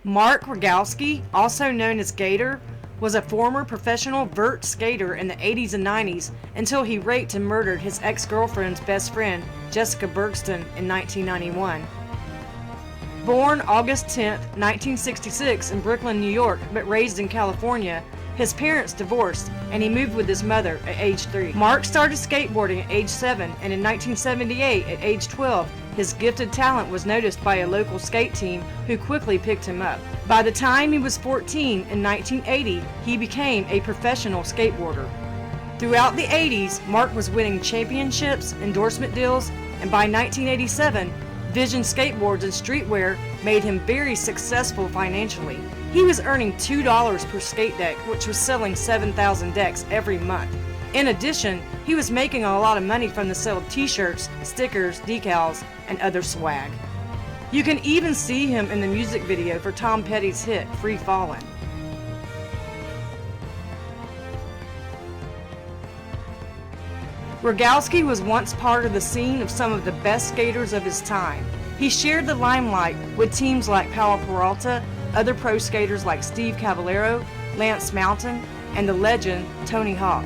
Mark Rogowski, also known as Gator, was a former professional vert skater in the 80s and 90s until he raped and murdered his ex-girlfriend's best friend, Jessica Bergsten, in 1991. Born August 10, 1966 in Brooklyn, New York, but raised in California, his parents divorced and he moved with his mother at age 3. Mark started skateboarding at age 7, and in 1978, at age 12, his gifted talent was noticed by a local skate team who quickly picked him up. By the time he was 14 in 1980, he became a professional skateboarder. Throughout the 80s, Mark was winning championships, endorsement deals, and by 1987, Vision skateboards and streetwear made him very successful financially. He was earning $2 per skate deck, which was selling 7,000 decks every month. In addition, he was making a lot of money from the sale of t-shirts, stickers, decals, and other swag. You can even see him in the music video for Tom Petty's hit, Free Fallin'. Rogowski was once part of the scene of some of the best skaters of his time. He shared the limelight with teams like Parole, other pro skaters like Steve Caballero, Lance Mountain, and the legend Tony Hawk.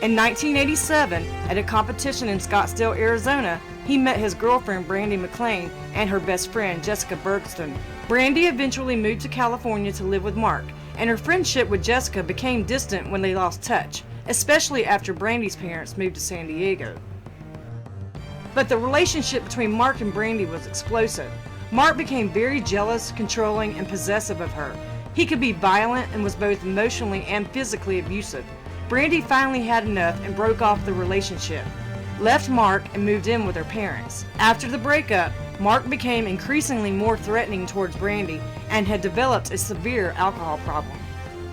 In 1987, at a competition in Scottsdale, Arizona, he met his girlfriend Brandy McLean and her best friend Jessica Bergsten. Brandy eventually moved to California to live with Mark, and her friendship with Jessica became distant when they lost touch, especially after Brandy's parents moved to San Diego. But the relationship between Mark and Brandy was explosive. Mark became very jealous, controlling, and possessive of her. He could be violent and was both emotionally and physically abusive. Brandy finally had enough and broke off the relationship, left Mark, and moved in with her parents. After the breakup, Mark became increasingly more threatening towards Brandy and had developed a severe alcohol problem.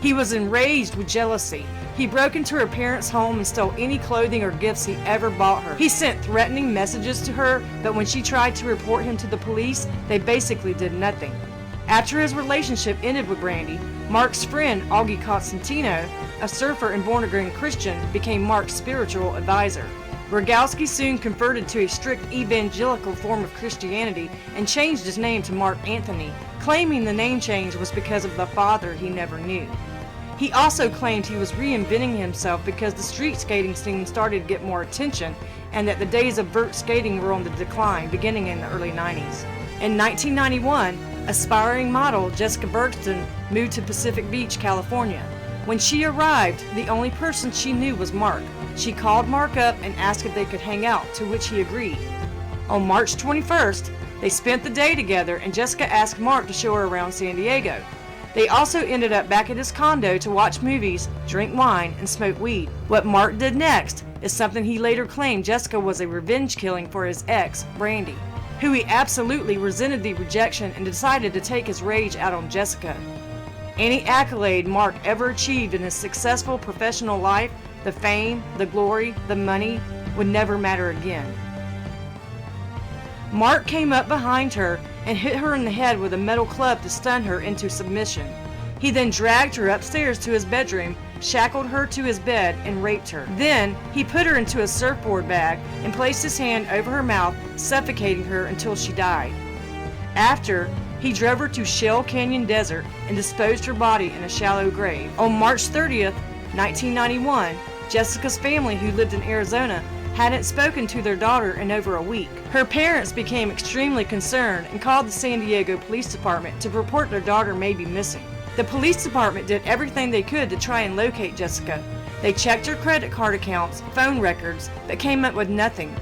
He was enraged with jealousy. He broke into her parents' home and stole any clothing or gifts he ever bought her. He sent threatening messages to her, but when she tried to report him to the police, they basically did nothing. After his relationship ended with Brandy, Mark's friend Augie Constantino, a surfer and born-again Christian, became Mark's spiritual advisor. Rogowski soon converted to a strict evangelical form of Christianity and changed his name to Mark Anthony, claiming the name change was because of the father he never knew. He also claimed he was reinventing himself because the street skating scene started to get more attention and that the days of vert skating were on the decline beginning in the early 90s. In 1991, aspiring model Jessica Bergsten moved to Pacific Beach, California. When she arrived, the only person she knew was Mark. She called Mark up and asked if they could hang out, to which he agreed. On March 21st, they spent the day together and Jessica asked Mark to show her around San Diego. They also ended up back at his condo to watch movies, drink wine, and smoke weed. What Mark did next is something he later claimed Jessica was a revenge killing for his ex, Brandy, who he absolutely resented the rejection and decided to take his rage out on Jessica. Any accolade Mark ever achieved in his successful professional life, the fame, the glory, the money, would never matter again. Mark came up behind her and hit her in the head with a metal club to stun her into submission. He then dragged her upstairs to his bedroom, shackled her to his bed, and raped her. Then, he put her into a surfboard bag and placed his hand over her mouth, suffocating her until she died. After, he drove her to Shell Canyon Desert and disposed her body in a shallow grave. On March 30th, 1991, Jessica's family, who lived in Arizona, hadn't spoken to their daughter in over a week. Her parents became extremely concerned and called the San Diego Police Department to report their daughter may be missing. The police department did everything they could to try and locate Jessica. They checked her credit card accounts, phone records, but came up with nothing.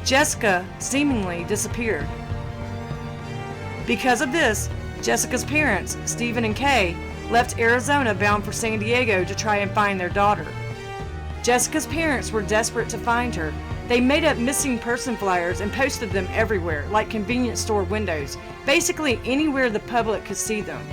Jessica seemingly disappeared. Because of this, Jessica's parents, Stephen and Kay, left Arizona bound for San Diego to try and find their daughter. Jessica's parents were desperate to find her. They made up missing person flyers and posted them everywhere, like convenience store windows, basically anywhere the public could see them.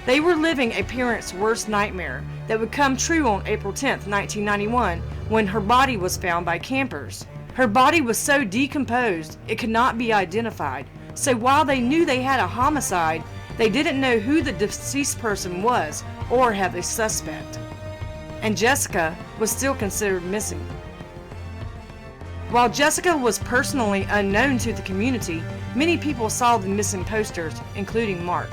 They were living a parent's worst nightmare that would come true on April 10, 1991, when her body was found by campers. Her body was so decomposed it could not be identified, so while they knew they had a homicide, they didn't know who the deceased person was or have a suspect. And Jessica was still considered missing. While Jessica was personally unknown to the community, Many people saw the missing posters, including Mark.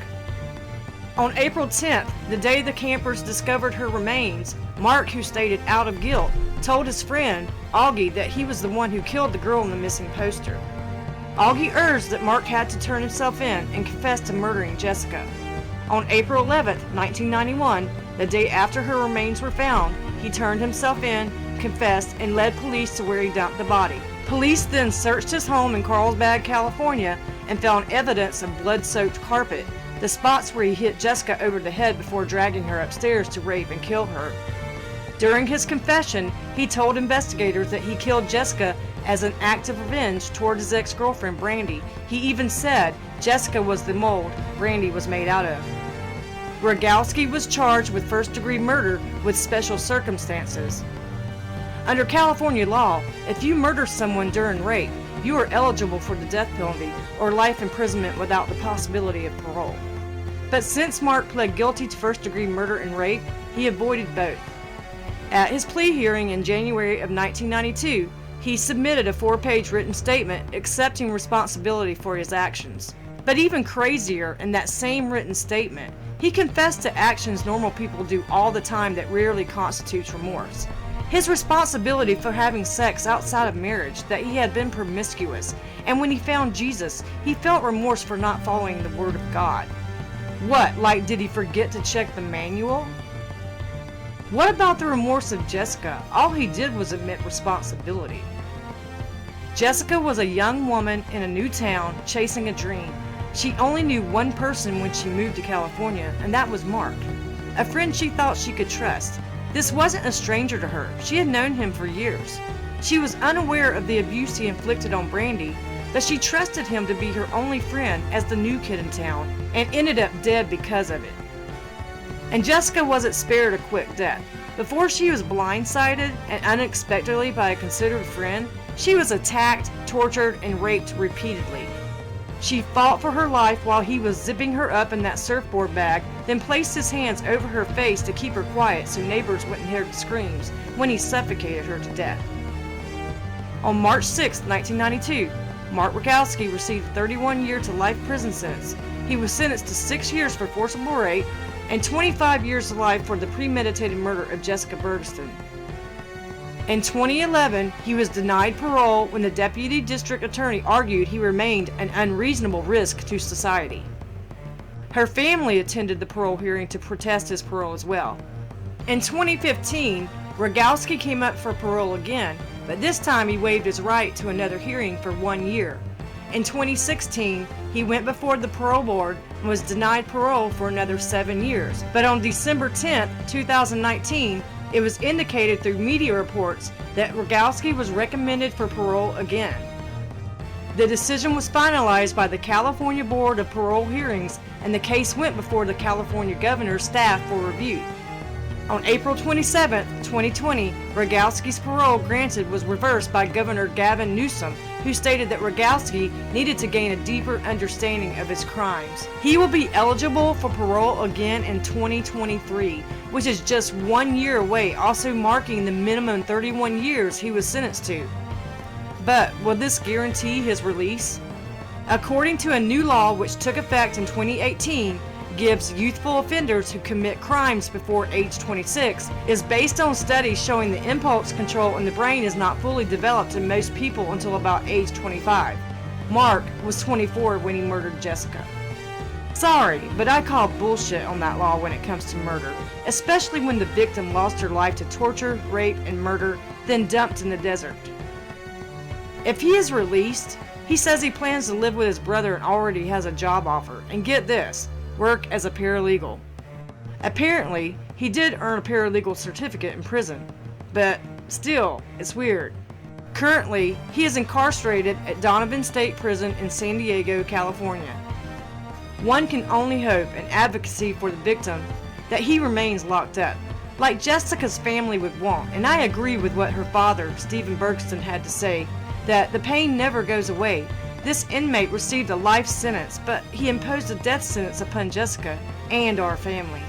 On April 10th, the day the campers discovered her remains, Mark, who stated out of guilt, told his friend, Augie, that he was the one who killed the girl in the missing poster. Augie urged that Mark had to turn himself in and confess to murdering Jessica. On April 11th, 1991, the day after her remains were found, he turned himself in, confessed, and led police to where he dumped the body. Police then searched his home in Carlsbad, California, and found evidence of blood-soaked carpet, the spots where he hit Jessica over the head before dragging her upstairs to rape and kill her. During his confession, he told investigators that he killed Jessica as an act of revenge toward his ex-girlfriend, Brandy. He even said Jessica was the mold Brandy was made out of. Rogowski was charged with first-degree murder with special circumstances. Under California law, if you murder someone during rape, you are eligible for the death penalty or life imprisonment without the possibility of parole. But since Mark pled guilty to first-degree murder and rape, he avoided both. At his plea hearing in January of 1992, he submitted a 4-page written statement accepting responsibility for his actions. But even crazier, in that same written statement, he confessed to actions normal people do all the time that rarely constitutes remorse. His responsibility for having sex outside of marriage, that he had been promiscuous, and when he found Jesus, he felt remorse for not following the Word of God. What, like did he forget to check the manual? What about the remorse of Jessica? All he did was admit responsibility. Jessica was a young woman in a new town chasing a dream. She only knew one person when she moved to California, and that was Mark, a friend she thought she could trust. This wasn't a stranger to her. She had known him for years. She was unaware of the abuse he inflicted on Brandy, but she trusted him to be her only friend as the new kid in town, and ended up dead because of it. And Jessica wasn't spared a quick death. Before she was blindsided and unexpectedly by a considered friend, she was attacked, tortured, and raped repeatedly. She fought for her life while he was zipping her up in that surfboard bag, then placed his hands over her face to keep her quiet so neighbors wouldn't hear the screams when he suffocated her to death. On March 6, 1992, Mark Rogowski received a 31-year to life prison sentence. He was sentenced to 6 years for forcible rape and 25 years to life for the premeditated murder of Jessica Bergsten. In 2011, he was denied parole when the deputy district attorney argued he remained an unreasonable risk to society. Her family attended the parole hearing to protest his parole as well. In 2015, Rogowski came up for parole again, but this time he waived his right to another hearing for 1 year. In 2016, he went before the parole board and was denied parole for another 7 years. But on December 10, 2019, it was indicated through media reports that Rogowski was recommended for parole again. The decision was finalized by the California Board of Parole Hearings, and the case went before the California governor's staff for review. On April 27, 2020, Rogowski's parole granted was reversed by Governor Gavin Newsom, who stated that Rogowski needed to gain a deeper understanding of his crimes. He will be eligible for parole again in 2023, which is just 1 year away, also marking the minimum 31 years he was sentenced to. But will this guarantee his release? According to a new law which took effect in 2018, gives youthful offenders who commit crimes before age 26 is based on studies showing the impulse control in the brain is not fully developed in most people until about age 25. Mark was 24 when he murdered Jessica. Sorry, but I call bullshit on that law when it comes to murder, especially when the victim lost her life to torture, rape, and murder, then dumped in the desert. If he is released, he says he plans to live with his brother and already has a job offer. And get this, work as a paralegal. Apparently, he did earn a paralegal certificate in prison, but still, it's weird. Currently, he is incarcerated at Donovan State Prison in San Diego, California. One can only hope in advocacy for the victim that he remains locked up, like Jessica's family would want, and I agree with what her father, Stephen Bergsten, had to say, that the pain never goes away. This inmate received a life sentence, but he imposed a death sentence upon Jessica and our family.